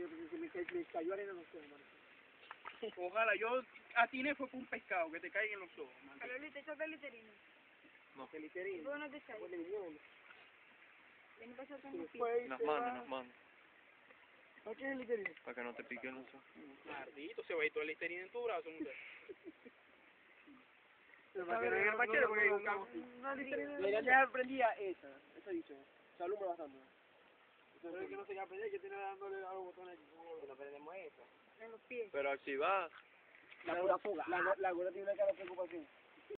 me cayó arena en los ojos, mano. Ojalá, yo atiné fue por un pescado que te caiga en los ojos, man. Carlos, ¿te echas literina? No, El literino. ¿Vos no te echas? Pues le vinieron. Tienes que echarte en Y los pies. después en las se manos, va- en las manos. ¿Para qué es el literino? Para que no te piquen los ojos. Maldito, se va a ir todo el listerina en tu brazo, muchacho. Pero para que no el bachero, porque No, listerina. la ya aprendía esa dicho. Se alumbra bastante. Pero es que no se llama aprender, que tiene dándole a los botones aquí. No aprendemos eso. En los pies. Pero activar. La gora tiene una cara de preocupación.